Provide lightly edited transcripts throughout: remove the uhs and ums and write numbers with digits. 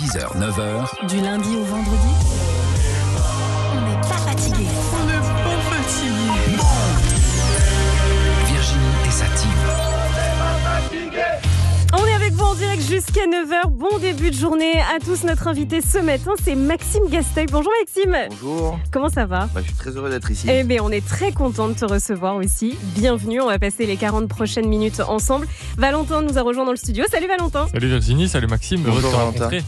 6h, 9h. Du lundi au vendredi, on n'est pas fatigué. On n'est pas fatigué. Virginie et sa team. On est avec vous en direct jusqu'à 9h. Bon début de journée à tous. Notre invité ce matin, c'est Maxime Gasteuil. Bonjour Maxime. Bonjour. Comment ça va ? Je suis très heureux d'être ici. Eh bien, on est très content de te recevoir aussi. Bienvenue, on va passer les 40 prochaines minutes ensemble. Valentin nous a rejoint dans le studio. Salut Valentin. Salut Virginie, salut Maxime, heureux de te Valentin. rencontrer.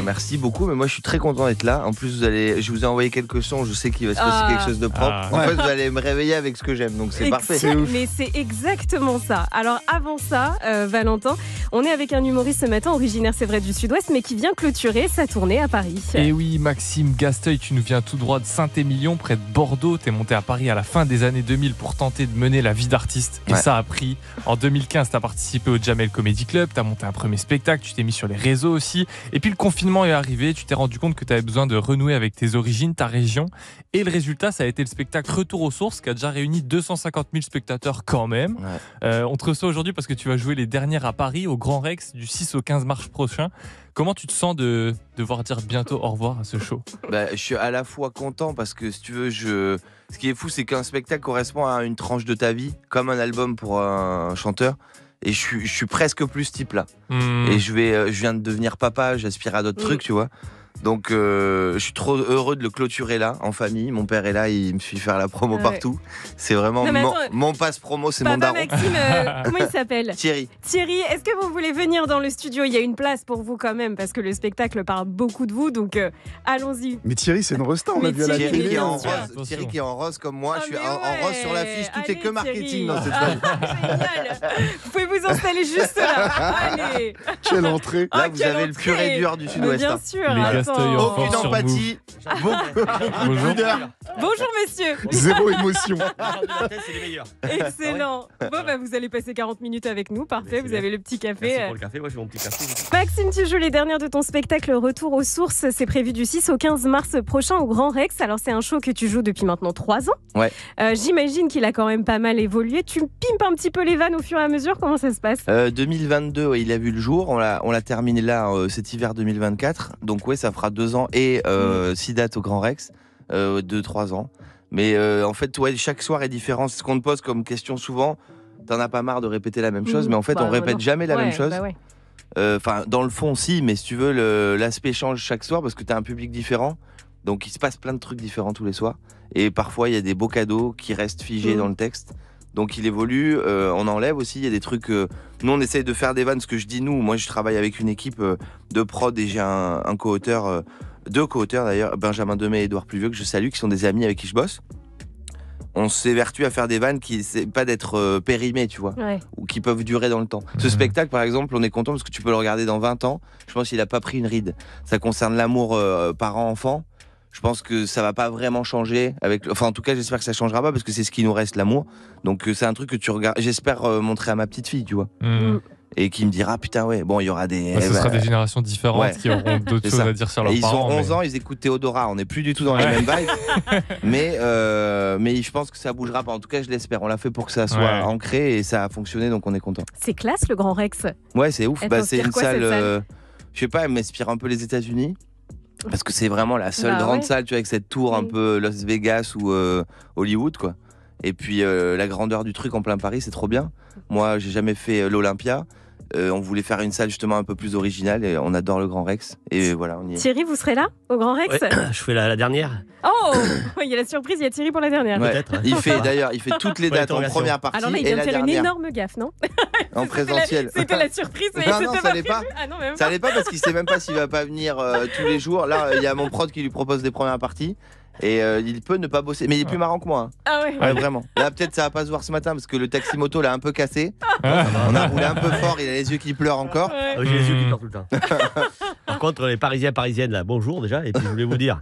Merci beaucoup, mais moi je suis très content d'être là. En plus, je vous ai envoyé quelques sons, je sais qu'il va se passer quelque chose de propre. Ah. En fait, vous allez me réveiller avec ce que j'aime, donc c'est parfait. Mais c'est exactement ça. Alors avant ça, Valentin, on est avec un humoriste ce matin, originaire c'est vrai du Sud-Ouest, mais qui vient clôturer sa tournée à Paris. Et oui, Maxime Gasteuil, tu nous viens tout droit de Saint-Émilion, près de Bordeaux. T'es monté à Paris à la fin des années 2000 pour tenter de mener la vie d'artiste. Et Ouais. ça a pris. En 2015, t'as participé au Jamel Comedy Club, t'as monté un premier spectacle, tu t'es mis sur les réseaux aussi. Et puis le confinement est arrivé, tu t'es rendu compte que t'avais besoin de renouer avec tes origines, ta région. Et le résultat, ça a été le spectacle Retour aux sources, qui a déjà réuni 250 000 spectateurs quand même. Ouais. On te reçoit aujourd'hui parce que tu vas jouer les dernières à Paris, au Grand Rex, du 6 au 15 mars prochain. Comment tu te sens de devoir dire bientôt au revoir à ce show ? Je suis à la fois content parce que si tu veux, ce qui est fou, c'est qu'un spectacle correspond à une tranche de ta vie, comme un album pour un chanteur. Et je suis presque plus ce type-là. Et je viens de devenir papa, j'aspire à d'autres trucs, tu vois. Donc je suis trop heureux de le clôturer là, en famille. Mon père est là, il me suit faire la promo Ouais. partout. C'est vraiment Non, mais attends, mon passe promo, c'est mon Papa daron. Maxime, comment il s'appelle ? Thierry. Thierry, est-ce que vous voulez venir dans le studio ? Il y a une place pour vous quand même, parce que le spectacle parle beaucoup de vous, donc allons-y. Mais Thierry, c'est une resta, on Mais l'a vu à la Thierry, Thierry télé. qui est en bien sûr. rose, Attention. Thierry qui est en rose comme moi, Ah, je suis mais en rose sur l'affiche, tout est Allez, que marketing Thierry. dans cette Ah, salle. génial. Vous pouvez vous installer juste là. Allez. Quelle entrée. Là, Ah, vous quelle avez le entrée. pur et dur du Mais Sud-Ouest. bien hein. sûr. Les attends. Gasteuil en Aucune force sur empathie, Bonjour. Bonjour monsieur. Zéro émotion. Excellent. Bon, vous allez passer 40 minutes avec nous. Parfait. Vous avez le petit café. Merci pour le café, moi j'ai mon petit café. Maxime, tu joues les dernières de ton spectacle Retour aux sources. C'est prévu du 6 au 15 mars prochain au Grand Rex. Alors, c'est un show que tu joues depuis maintenant 3 ans. Ouais. J'imagine qu'il a quand même pas mal évolué. Tu pimpes un petit peu les vannes au fur et à mesure. Comment ça se passe ? 2022, ouais, il a vu le jour. On l'a terminé là cet hiver 2024. Donc ouais, ça fera 2 ans et 6 dates au Grand Rex, 2-3 ans. Mais en fait, ouais, chaque soir est différent. C'est ce qu'on te pose comme question souvent. T'en as pas marre de répéter la même chose, mais en fait, on répète jamais la même chose. Ouais. Enfin, dans le fond, si, mais si tu veux, l'aspect change chaque soir parce que t'as un public différent. Donc il se passe plein de trucs différents tous les soirs. Et parfois, il y a des beaux cadeaux qui restent figés dans le texte. Donc il évolue, on enlève aussi, il y a des trucs... nous, on essaye de faire des vannes, ce que je dis nous. Moi, je travaille avec une équipe de prod et j'ai un co-auteur, 2 co-auteurs d'ailleurs, Benjamin Demey et Édouard Pluvieux, que je salue, qui sont des amis avec qui je bosse. On s'évertue à faire des vannes qui essaient pas d'être périmées, tu vois, Ouais. ou qui peuvent durer dans le temps. Ce spectacle, par exemple, on est content parce que tu peux le regarder dans 20 ans. Je pense qu'il a pas pris une ride. Ça concerne l'amour parent-enfant. Je pense que ça va pas vraiment changer. Enfin, en tout cas, j'espère que ça changera pas parce que c'est ce qui nous reste, l'amour. Donc, c'est un truc que tu regardes. J'espère montrer à ma petite fille, tu vois, et qui me dira putain, ouais, bon, il y aura des. Ce sera des générations différentes Ouais. qui auront d'autres C'est choses ça. à dire sur Et leurs ils parents. ont 11 ans, ils écoutent Théodora. On n'est plus du tout dans les mêmes vibes. mais je pense que ça bougera pas. En tout cas, je l'espère. On l'a fait pour que ça soit Ouais. ancré et ça a fonctionné, donc on est content. C'est classe le Grand Rex. Ouais, c'est ouf. Elle C'est t'inspire une quoi, cette salle. salle Je sais pas, elle m'inspire un peu les États-Unis. Parce que c'est vraiment la seule Bah grande ouais. salle, tu vois, avec cette tour un peu Las Vegas ou Hollywood, quoi. Et puis la grandeur du truc en plein Paris, c'est trop bien. Moi, j'ai jamais fait l'Olympia. On voulait faire une salle justement un peu plus originale et on adore le Grand Rex. Et voilà, on y est. Thierry, vous serez là au Grand Rex ? Ouais, je fais la dernière, Oh, il y a la surprise, il y a Thierry pour la dernière. Ouais. peut-être. Il fait d'ailleurs, il fait toutes les Pour dates en l'interrogation. première partie Alors là, il et vient de la faire une dernière énorme gaffe, non ? en présentiel. C'était la surprise, mais Non, non, c'était ça l'est pas. prévu. Ah non, même Ça pas. allait pas parce qu'il sait même pas s'il va pas venir tous les jours. Là, il y a mon prod qui lui propose des premières parties et il peut ne pas bosser. Mais il est plus marrant que moi. Hein. Ah ouais. Ouais, vraiment. Là, peut-être ça va pas se voir ce matin parce que le taxi moto l'a un peu cassé. On a roulé un peu fort, il a les yeux qui pleurent encore. Ouais. J'ai les yeux qui pleurent tout le temps. Par contre, les Parisiens, Parisiennes, là, bonjour déjà. Et puis je voulais vous dire,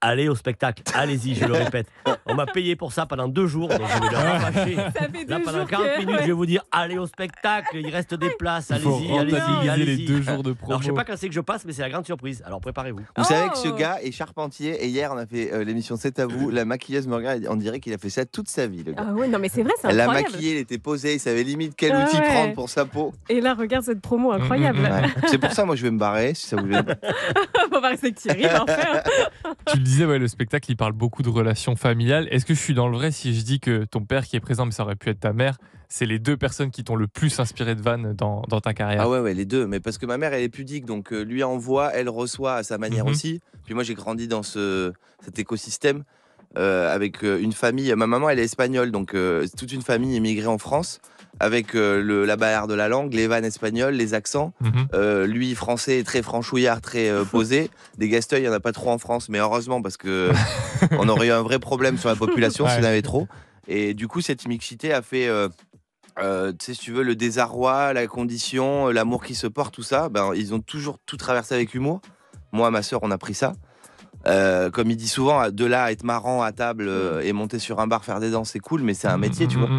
allez au spectacle. Allez-y, je le répète. On m'a payé pour ça pendant 2 jours, donc je vais le rabâcher. Ça fait 2 Là, pendant jours 40 que- minutes, je vais vous dire, allez au spectacle, il reste des places, Il faut allez-y, rentabiliser allez-y. les 2 jours de promo. Alors, je sais pas quand c'est que je passe, mais c'est la grande surprise. Alors, préparez-vous. Vous savez que ce Oh. gars est charpentier et hier on a fait l'émission C'est à vous. La maquilleuse me regarde, on dirait qu'il a fait ça toute sa vie, le gars. Ah ouais, non mais c'est vrai, c'est Elle l'a incroyable. maquillé, il était posé, il savait limite quel Ah outil ouais. prendre pour sa peau. Et là, regarde cette promo incroyable. Ouais. C'est pour ça, moi je vais me barrer si ça vous gêne. On va rester avec Thierry, parfait. Tu le disais, ouais, le spectacle, il parle beaucoup de relations familiales. Est-ce que je suis dans le vrai si je dis que ton père qui est présent, mais ça aurait pu être ta mère, c'est les 2 personnes qui t'ont le plus inspiré de vannes dans ta carrière? Ah ouais, les deux. Mais parce que ma mère, elle est pudique, donc lui envoie, elle reçoit à sa manière Mhm. aussi. Puis moi, j'ai grandi dans cet écosystème avec une famille. Ma maman, elle est espagnole, donc toute une famille immigrée en France avec la barrière de la langue, les vannes espagnoles, les accents. Mhm. Lui, français, très franchouillard, très posé. Des Gasteuil, il n'y en a pas trop en France, mais heureusement parce que on aurait eu un vrai problème sur la population s'il y en avait trop. Et du coup, cette mixité a fait, tu sais, si tu veux, le désarroi, la condition, l'amour qui se porte, tout ça. Ben, ils ont toujours tout traversé avec humour. Moi, ma sœur, on a pris ça. Comme il dit souvent, de là à être marrant à table et monter sur un bar, faire des danses, c'est cool, mais c'est un métier, tu vois.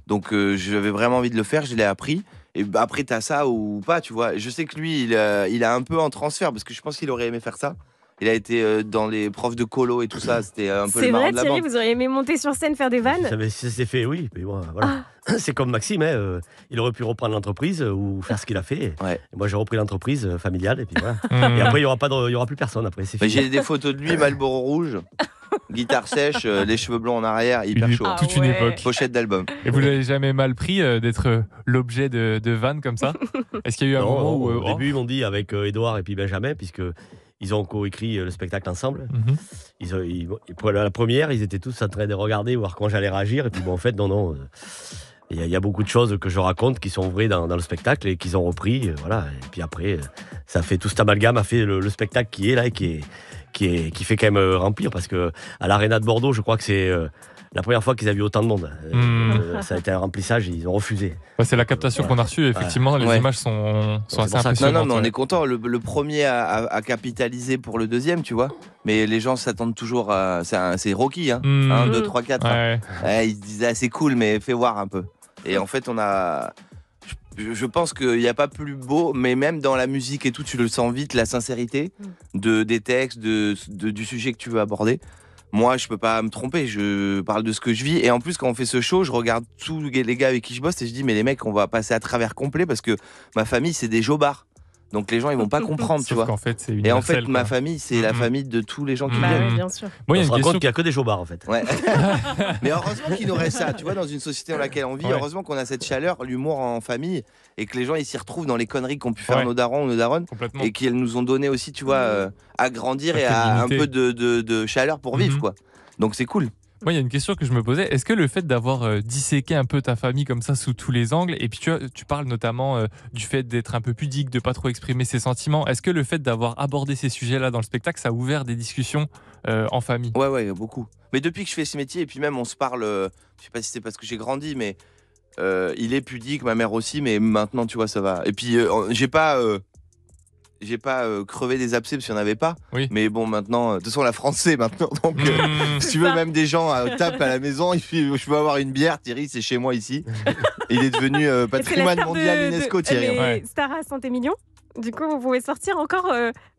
Donc j'avais vraiment envie de le faire, je l'ai appris. Et bah, après, t'as ça ou pas, tu vois. Je sais que lui, il a un peu en transfert parce que je pense qu'il aurait aimé faire ça. Il a été dans les profs de colo et tout ça, c'était un peu C'est le marrant vrai, de la Thierry, bande. vous auriez aimé monter sur scène, faire des vannes? Ça s'est fait, oui. Mais bon, voilà. C'est comme Maxime, hein, il aurait pu reprendre l'entreprise ou faire ce qu'il a fait. Ouais. Et moi, j'ai repris l'entreprise familiale, et puis voilà. Mhm. Et après, il y aura plus personne. Après, c'est Mais fini. j'ai des photos de lui, Marlboro rouge, guitare sèche, les cheveux blonds en arrière, hyper Une- chaud. Ah toute une ouais. époque. Pochette d'album. Et vous l'avez jamais mal pris d'être l'objet de vannes comme ça? Est-ce qu'il y a eu un Non, moment où. au début, ils m'ont dit avec Édouard et puis Benjamin, puisque ils ont coécrit le spectacle ensemble. Mhm. Pour la première, ils étaient tous en train de regarder, voir comment j'allais réagir. Et puis bon, en fait, non. Il y a beaucoup de choses que je raconte qui sont vraies dans le spectacle et qu'ils ont repris. Voilà. Et puis après, ça fait tout cet amalgame, a fait le spectacle qui est là et qui fait quand même remplir. Parce que à l'Arena de Bordeaux, je crois que c'est la première fois qu'ils avaient vu autant de monde. Ça a été un remplissage et ils ont refusé. Ouais, c'est la captation qu'on a reçue. Effectivement, les Ouais. images sont C'est assez pour ça que- Non, impressionnantes. non, mais on ouais. est content. Le premier a capitalisé pour le deuxième, tu vois. Mais les gens s'attendent toujours à. C'est Rocky, hein. Mhm. 1, 2, 3, 4. Ouais. Ouais, ils se disaient, ah, c'est cool, mais fais voir un peu. Et en fait, on a. Je pense qu'il n'y a pas plus beau, mais même dans la musique et tout, tu le sens vite, la sincérité des textes, du sujet que tu veux aborder. Moi, je peux pas me tromper, je parle de ce que je vis. Et en plus, quand on fait ce show, je regarde tous les gars avec qui je bosse et je dis, mais les mecs, on va passer à travers complet parce que ma famille, c'est des jobards. Donc les gens, ils vont pas comprendre, tu Sauf vois. qu'en fait, c'est Et en fait, universel, ma quoi. famille, c'est la Mhm. famille de tous les gens qui Mhm. Bah viennent. ouais, bien sûr. Moi, il y a On se une rend question. compte qu'il n'y a que des jobards, en fait. Ouais. Mais heureusement qu'il nous reste ça, tu vois, dans une société dans laquelle on vit, Ouais. heureusement qu'on a cette chaleur, l'humour en famille, et que les gens ils s'y retrouvent dans les conneries qu'ont pu faire Ouais. nos darons ou nos daronnes, Complètement. et qu'ils nous ont donné aussi, tu vois, à grandir et à un Féminité. peu de chaleur pour vivre, Mhm. quoi. Donc c'est cool. Moi, il y a une question que je me posais. Est-ce que le fait d'avoir disséqué un peu ta famille comme ça sous tous les angles, et puis tu parles notamment du fait d'être un peu pudique, de pas trop exprimer ses sentiments, est-ce que le fait d'avoir abordé ces sujets-là dans le spectacle, ça a ouvert des discussions en famille? Ouais, beaucoup. Mais depuis que je fais ce métier, et puis même on se parle, je sais pas si c'est parce que j'ai grandi, mais il est pudique, ma mère aussi, mais maintenant, tu vois, ça va. Et puis j'ai pas crevé des abcès parce qu'il n'y en avait pas. Oui. Mais bon, maintenant, de toute façon, la France, c'est maintenant. Donc, Mmh. si tu veux, ça. même des gens tapent à la maison, je veux avoir une bière, Thierry, c'est chez moi ici. Il est devenu Et c'est la patrimoine star mondial UNESCO, Thierry. les Ouais. stars à Saint-Émilion. Du coup, vous pouvez sortir encore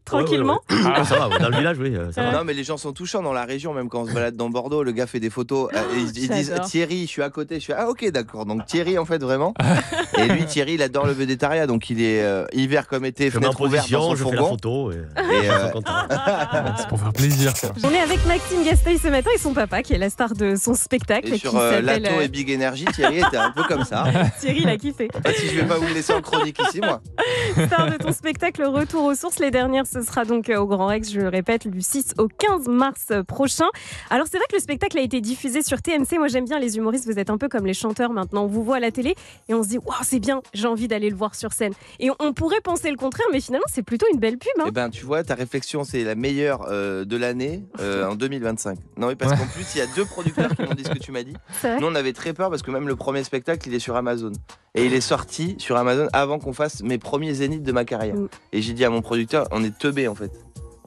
tranquillement. Ouais, ouais. Ah, ça va, dans le village, oui, ça va. Non, mais les gens sont touchants dans la région, même quand on se balade dans Bordeaux, le gars fait des photos. Et ils disent j'adore. Thierry, je suis à côté. Je suis ah, ok, d'accord. Donc Thierry, en fait, vraiment. Et lui, Thierry, il adore le végétariat. Donc il est hiver comme été, Je me mets en fenêtre ouverte dans position, son je fais la fourgon. photo. Et, Et, ils sont contents. C'est pour faire plaisir, ça. On est avec Maxime Gasteuil ce matin et son papa qui est la star de son spectacle. Et qui sur s'appelle Lato et Big Energy, Thierry était un peu comme ça. Thierry, il a kiffé. Pas si je vais pas vous le laisser en chronique ici, moi. Star de ton spectacle Retour aux sources. Les dernières, ce sera donc au Grand Rex, je le répète, du 6 au 15 mars prochain. Alors c'est vrai que le spectacle a été diffusé sur TMC. Moi j'aime bien les humoristes, vous êtes un peu comme les chanteurs maintenant. On vous voit à la télé et on se dit waouh, c'est bien, j'ai envie d'aller le voir sur scène. Et on pourrait penser le contraire, mais finalement c'est plutôt une belle pub. Hein. Eh ben, tu vois, ta réflexion, c'est la meilleure de l'année en 2025. Non, mais parce qu'en plus, il y a 2 producteurs qui m'ont dit ce que tu m'as dit. C'est vrai. Nous, on avait très peur parce que même le premier spectacle, il est sur Amazon. Et il est sorti sur Amazon avant qu'on fasse mes premiers zéniths de ma carrière. Mm. Et j'ai dit à mon producteur, on est teubés en fait.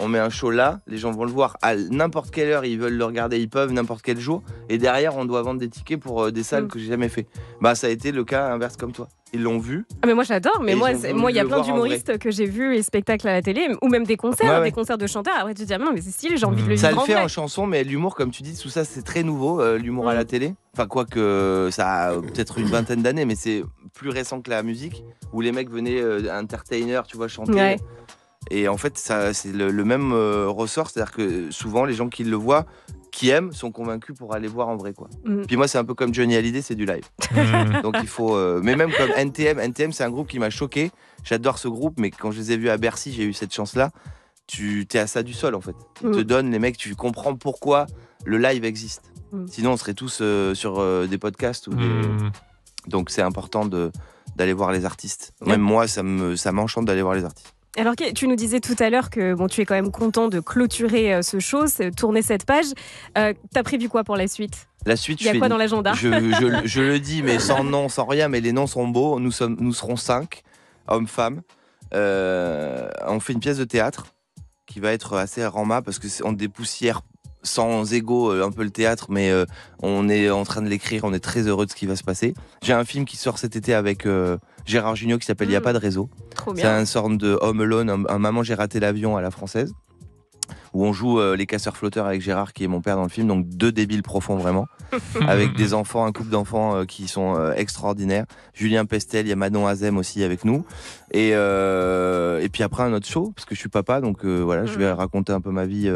on met un show là, les gens vont le voir à n'importe quelle heure, ils veulent le regarder, ils peuvent, n'importe quel jour. Et derrière, on doit vendre des tickets pour des salles que j'ai jamais fait. Bah, ça a été le cas inverse comme toi. Ils l'ont vu. Ah mais moi j'adore, mais Et moi ils ont voulu il y a le plein voir en d'humoristes que j'ai vus et spectacles à la télé, ou même des concerts, Ouais. des concerts de chanteurs. Après tu te dis, ah non, mais c'est stylé, j'ai envie de le Ça vivre le en fait vrai. en chanson, mais l'humour, comme tu dis, tout ça, c'est très nouveau, l'humour à la télé. Enfin, quoique ça a peut-être une vingtaine d'années, mais c'est plus récent que la musique, où les mecs venaient entertainer, tu vois, chanter. Ouais. Et en fait, ça, c'est le même ressort, c'est-à-dire que souvent, les gens qui le voient, qui aiment, sont convaincus pour aller voir en vrai, quoi. Puis moi, c'est un peu comme Johnny Hallyday, c'est du live. Donc il faut. Mais même comme NTM, c'est un groupe qui m'a choqué. J'adore ce groupe, mais quand je les ai vus à Bercy, j'ai eu cette chance-là. Tu t'es à ça du sol, en fait. Ils te donnent, les mecs, tu comprends pourquoi le live existe. Sinon, on serait tous sur des podcasts ou des. Donc c'est important d'aller voir les artistes. Même moi, ça m'enchante d'aller voir les artistes. Alors tu nous disais tout à l'heure que bon, tu es quand même content de clôturer ce show, tourner cette page. T'as prévu quoi pour la suite ? La suite, Il y a quoi dans l'agenda ? je le dis, mais sans nom, sans rien, mais les noms sont beaux. Nous serons 5, hommes-femmes. On fait une pièce de théâtre qui va être assez rama parce qu'on dépoussière sans ego un peu le théâtre, mais on est en train de l'écrire, on est très heureux de ce qui va se passer. J'ai un film qui sort cet été avec Gérard Jugnot qui s'appelle Il n'y a pas de réseau. Trop bien. C'est un sorte de Home Alone, un Maman j'ai raté l'avion à la française, où on joue les casseurs flotteurs avec Gérard qui est mon père dans le film, donc 2 débiles profonds vraiment, avec des enfants, un couple d'enfants qui sont extraordinaires. Julien Pestel, il y a Manon Azem aussi avec nous, et puis après un autre show, parce que je suis papa, donc voilà, je vais raconter un peu ma vie.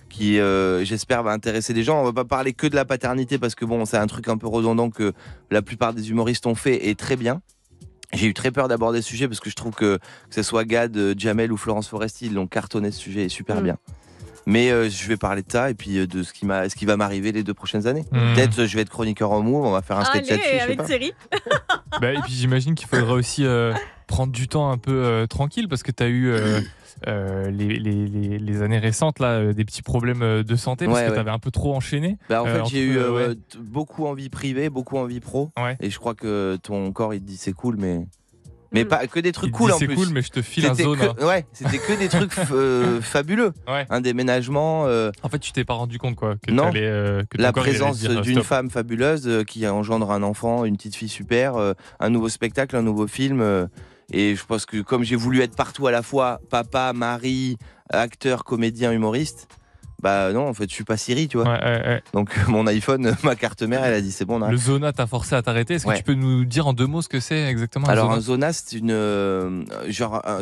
Qui j'espère va intéresser les gens. On va pas parler que de la paternité parce que bon, c'est un truc un peu redondant que la plupart des humoristes ont fait et très bien. J'ai eu très peur d'aborder ce sujet parce que je trouve que ce soit Gad, Jamel ou Florence Foresti, ils l'ont cartonné ce sujet super bien. Mais je vais parler de ça et puis de ce qui va m'arriver les 2 prochaines années. Peut-être je vais être chroniqueur en move, on va faire un sketch là-dessus. Allez, avec Thierry. Et puis j'imagine qu'il faudra aussi prendre du temps un peu tranquille parce que tu as eu les années récentes là, des petits problèmes de santé parce que tu avais un peu trop enchaîné. En fait, j'ai eu beaucoup en vie privée, beaucoup en vie pro. Et je crois que ton corps il te dit c'est cool, mais pas que des trucs cool en plus. C'est cool, mais je te file un Zona. C'était que des trucs fabuleux. Un déménagement. En fait, tu t'es pas rendu compte quoi que non. que la présence d'une femme fabuleuse qui engendre un enfant, une petite fille super, un nouveau spectacle, un nouveau film. Et je pense que comme j'ai voulu être partout à la fois, papa, mari, acteur, comédien, humoriste, bah non, en fait, je suis pas Siri, tu vois. Donc mon iPhone, ma carte mère, elle a dit c'est bon. Le Zona t'a forcé à t'arrêter. Est-ce que tu peux nous dire en 2 mots ce que c'est exactement ? Alors un Zona, c'est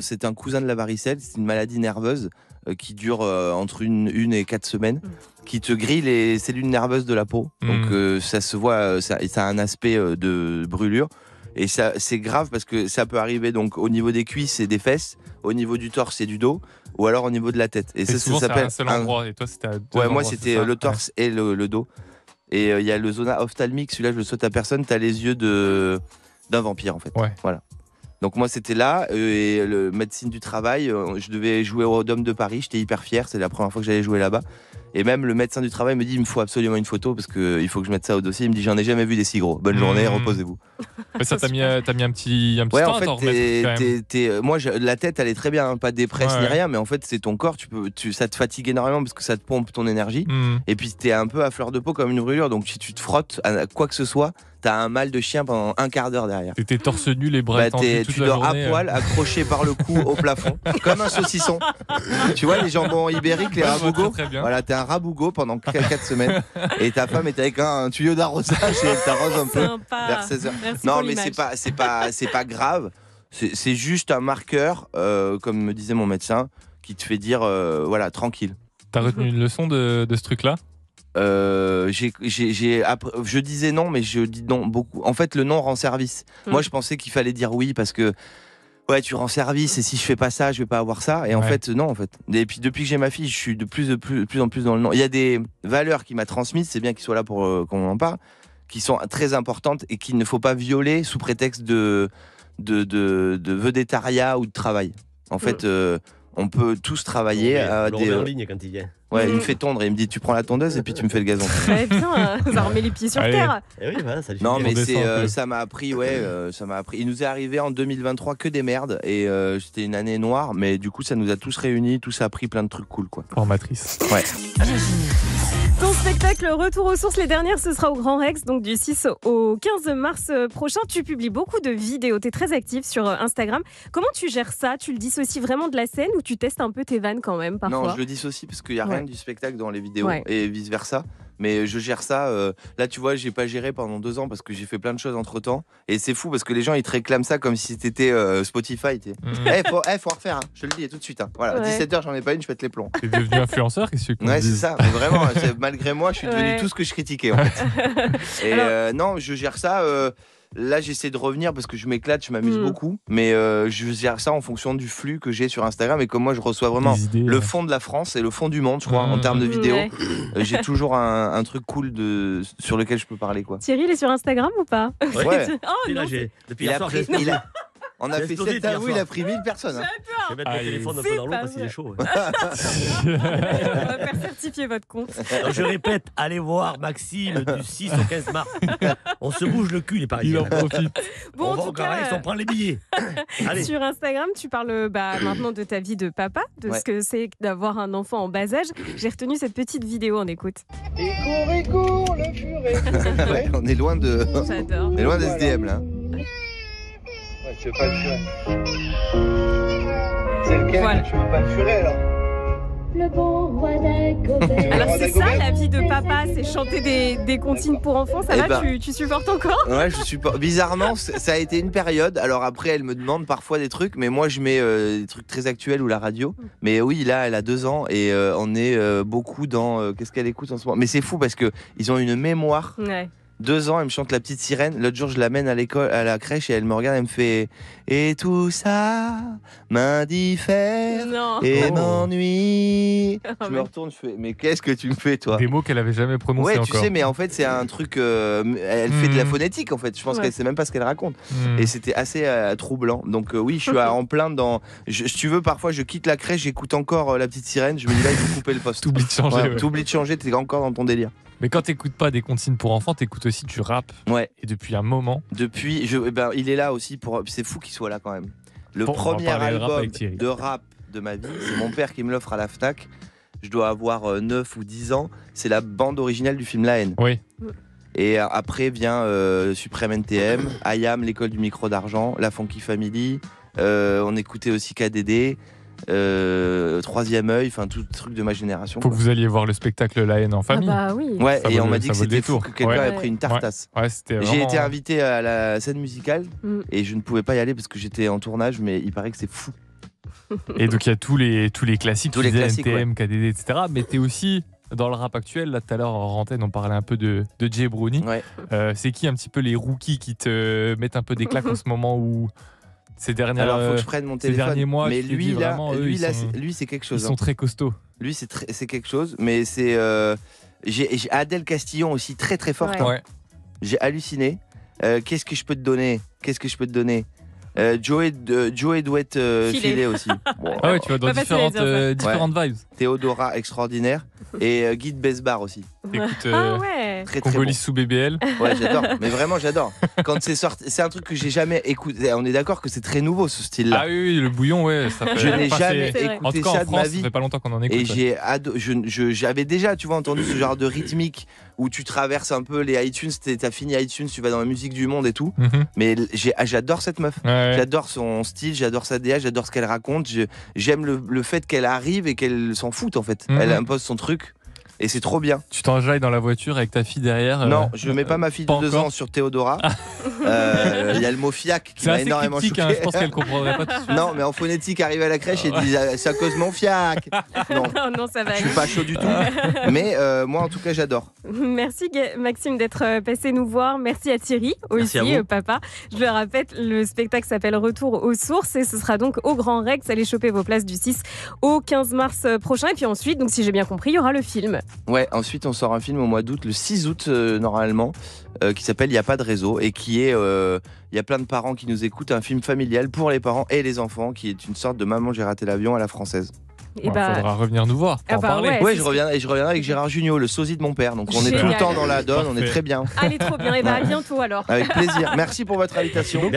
c'est un cousin de la varicelle. C'est une maladie nerveuse qui dure entre 1 et 4 semaines, qui te grille les cellules nerveuses de la peau. Donc ça se voit, ça a un aspect de brûlure. Et ça, c'est grave parce que ça peut arriver donc au niveau des cuisses et des fesses, au niveau du torse et du dos, ou alors au niveau de la tête. Et ça s'appelle un seul endroit. Et toi, c'était à 2 endroits. Moi, c'était le torse et le dos. Et il y a le zona ophtalmique. Celui-là, je le saute à personne. T'as les yeux d'un vampire, en fait. Voilà. Donc moi, c'était là. Et le médecine du travail, je devais jouer au Dôme de Paris. J'étais hyper fier. C'est la première fois que j'allais jouer là-bas. Et même le médecin du travail me dit il me faut absolument une photo parce qu'il faut que je mette ça au dossier. Il me dit j'en ai jamais vu des si gros. Bonne journée, reposez-vous. Mais ça, t'as mis un petit temps en fait, à t'en remettre. Moi, la tête, elle est très bien, hein, pas dépresse ni rien, mais en fait, c'est ton corps. Ça te fatigue énormément parce que ça te pompe ton énergie. Et puis, t'es un peu à fleur de peau comme une brûlure. Donc, si tu te frottes à quoi que ce soit, t'as un mal de chien pendant un quart d'heure derrière. T'es torse nu, les bras tendus toute tu la dors journée, à poil, accroché par le cou au plafond, comme un saucisson. Tu vois les jambons ibériques, les rabougots. Voilà, t'es un rabougot pendant 4 semaines. Et ta femme est avec un tuyau d'arrosage et elle t'arrose un peu vers 16h. Non, mais c'est pas grave. C'est juste un marqueur, comme me disait mon médecin, qui te fait dire voilà, tranquille. T'as retenu une leçon de ce truc-là ? Je disais non, mais je dis non beaucoup. En fait, le non rend service. Moi, je pensais qu'il fallait dire oui parce que tu rends service et si je fais pas ça, je vais pas avoir ça. Et en fait, non, en fait. Et puis depuis que j'ai ma fille, je suis de plus en plus dans le non. Il y a des valeurs qu'il m'a transmises, c'est bien qu'il soit là pour qu'on en parle, qui sont très importantes et qu'il ne faut pas violer sous prétexte de vedettariat ou de travail. En fait, on peut tous travailler à des... en ligne quand il vient. Ouais, il me fait tondre et il me dit tu prends la tondeuse et puis tu me fais le gazon. Très bien, ça remet les pieds sur Allez. terre. Eh oui, voilà, ça lui Non fait mais bien. descend un peu. ça m'a appris, ça m'a appris. Il nous est arrivé en 2023 que des merdes et c'était une année noire, mais du coup ça nous a tous réunis, tous appris plein de trucs cool quoi. Formatrice. Ouais. Ton spectacle Retour aux sources, les dernières, ce sera au Grand Rex, donc du 6 au 15 mars prochain. Tu publies beaucoup de vidéos, tu es très active sur Instagram. Comment tu gères ça? Tu le dissocies vraiment de la scène ou tu testes un peu tes vannes quand même parfois? Non, je le dissocie parce qu'il n'y a rien Ouais. du spectacle dans les vidéos Ouais. et vice versa. Mais je gère ça. Là, tu vois, j'ai pas géré pendant 2 ans parce que j'ai fait plein de choses entre temps. Et c'est fou parce que les gens ils te réclament ça comme si t'étais Spotify. Faut en refaire. Hein. Je te le dis tout de suite. Hein. Voilà, Ouais. 17h, j'en ai pas une, je pète les plombs. T'es devenu influenceur, qu'est-ce que tu veux qu'on Ouais, c'est dise ça. Mais vraiment, malgré moi, je suis devenu Ouais. tout ce que je critiquais en fait. Et non, je gère ça. Là, j'essaie de revenir parce que je m'éclate, je m'amuse beaucoup. Mais je gère ça en fonction du flux que j'ai sur Instagram. Et comme moi, je reçois vraiment Des idées, le fond de la France et le fond du monde, je crois, en termes de vidéos. Ouais. J'ai toujours un truc cool sur lequel je peux parler quoi. Thierry, il est sur Instagram ou pas? Ouais. Oh Et là, non, depuis Il hier a soir, pris, j'ai explosé. on a J'ai fait explosé 7 hier avril, il soir. a pris 1000 personnes. Hein. Je vais mettre le Aïe. téléphone un C'est peu dans l'eau pas parce qu'il vrai. est chaud. on va faire certifier votre compte. Donc, je répète, allez voir Maxime du 6 au 15 mars. On se bouge le cul, les Il Parisiens. en profite. Bon, On en va tout au Carex, cas, on prend les billets. Allez. sur Instagram, tu parles maintenant de ta vie de papa, de Ouais. ce que c'est d'avoir un enfant en bas âge. J'ai retenu cette petite vidéo, on écoute. Ouais, on est loin de. J'adore. On est loin des SDM là. Tu veux pas le furet. C'est lequel Voilà. Tu veux pas le furet alors Le bon roi d'Agobert. Alors c'est ça la vie de papa, c'est chanter des comptines pour enfants, ça Eh va, ben. tu supportes encore? Ouais, je suis pas. Bizarrement, ça a été une période. Alors après, elle me demande parfois des trucs, mais moi je mets des trucs très actuels ou la radio. Mais oui, là, elle a 2 ans et on est beaucoup dans. Qu'est-ce qu'elle écoute en ce moment? Mais c'est fou parce que ils ont une mémoire. Ouais. 2 ans, elle me chante La Petite Sirène. L'autre jour, je l'amène à l'école, à la crèche, et elle me regarde, elle me fait et tout ça m'indiffère Non. et m'ennuie. Ah, Je me mais- retourne, je fais mais qu'est-ce que tu me fais toi? Des mots qu'elle avait jamais prononcés Ouais, encore. tu sais, mais en fait, c'est un truc. Elle fait de la Mm. phonétique, en fait. Je pense Ouais. qu'elle sait même pas ce qu'elle raconte. Hmm. Et c'était assez troublant. Donc, oui, je suis en plein dans. Si tu veux, parfois, je quitte la crèche, j'écoute encore La Petite Sirène. Je me dis là, il faut couper le poste. T'oublies de changer. Ouais, ouais. T'oublies de changer, t'es encore dans ton délire. Mais quand t'écoutes pas des comptines pour enfants, t'écoutes aussi du rap. Ouais. Et depuis un moment, Depuis, il est là aussi pour. C'est fou qu'il soit là quand même. Le Bon, on va premier parler de rap album avec Thierry. de rap de ma vie, c'est mon père qui me l'offre à la Fnac. Je dois avoir 9 ou 10 ans. C'est la bande originale du film La Haine. oui. Et après vient Suprême NTM, IAM, l'école du micro d'argent, La Funky Family. On écoutait aussi KDD, Troisième œil, enfin tout truc de ma génération. Faut quoi. que vous alliez voir le spectacle La Haine en famille. Ah bah oui. Ouais, Ça et vaut on le- m'a dit ça que vaut le c'était fou détour. que quelqu'un Ouais. ait pris une tartasse. Ouais, c'était J'ai vraiment... été invité à la scène musicale Mm. et je ne pouvais pas y aller parce que j'étais en tournage, mais il paraît que c'est fou. Et donc il y a tous les classiques, Tous tu les disais classiques, NTM, KDD, etc. Mais t'es aussi dans le rap actuel. Là, tout à l'heure, en antenne, on parlait un peu de Jay Brownie. Ouais. C'est qui un petit peu les rookies qui te mettent un peu des claques en ce moment où ces dernières... Alors faut que je prenne mon ces téléphone. derniers mois, mais tu te lui dis là, vraiment, eux, lui ils là, sont- lui c'est quelque Ils chose. hein. sont très costauds. Lui c'est quelque chose, mais c'est j'ai Adèle Castillon aussi très très forte. Ouais. hein. Ouais. J'ai halluciné. Qu'est-ce que je peux te donner? Qu'est-ce que je peux te donner? Joey doit être Filé. filé aussi. Bon, Ah ouais, tu vas dans Pas facile à différentes, dire, ça. différentes vibes. Théodora extraordinaire et Guy de Besbar aussi. Écoute, Ah ouais. Très très bon. Congolais sous BBL. Ouais, j'adore. Mais vraiment, j'adore. Quand c'est sorti, c'est un truc que j'ai jamais écouté. On est d'accord que c'est très nouveau ce style-là. Ah oui, le bouillon, ouais. Ça fait... Je n'ai enfin, jamais c'est- C'est vrai. En écouté tout cas, ça en de ma France, ça vie. fait pas longtemps qu'on en écoute. Et ouais. j'avais déjà, tu vois, entendu ce genre de rythmique où tu traverses un peu les iTunes, t'as fini iTunes, tu vas dans la musique du monde et tout. Mhm. Mais j'adore cette meuf. Ouais. J'adore son style, j'adore sa DA, j'adore ce qu'elle raconte. J'aime le fait qu'elle arrive et qu'elle s'en foute en fait. Mhm. Elle impose son truc et c'est trop bien. Tu t'enjailles dans la voiture avec ta fille derrière. Non, je mets pas ma fille de pas 2 encore. ans sur Théodora. Il y a le mot fiac qui C'est m'a assez énormément cryptique, choqué. hein, je pense qu'elle comprendrait pas tout de suite. Non, mais en phonétique, arrive à la crèche et dit c'est à cause de mon fiac. Non, Non, non, ça va je aller. suis pas chaud du tout. Mais moi, en tout cas, j'adore. Merci Maxime d'être passé nous voir. Merci à Thierry aussi, Merci à vous. papa. Je le répète, le spectacle s'appelle Retour aux sources et ce sera donc au Grand Rex. Allez choper vos places du 6 au 15 mars prochain. Et puis ensuite, donc si j'ai bien compris, il y aura le film. Ouais, ensuite, on sort un film au mois d'août, le 6 août, normalement, qui s'appelle Il n'y a pas de réseau et qui est. Il y a plein de parents qui nous écoutent, un film familial pour les parents et les enfants qui est une sorte de Maman, j'ai raté l'avion à la française. Et faudra revenir nous voir. Pour en parler. ouais, Ouais, c'est je reviendrai avec Gérard Jugnot, le sosie de mon père. Donc on est tout Génial. le temps dans la donne, on est Parfait. très bien. Allez, trop bien. Et à bientôt alors. Avec plaisir. Merci pour votre invitation.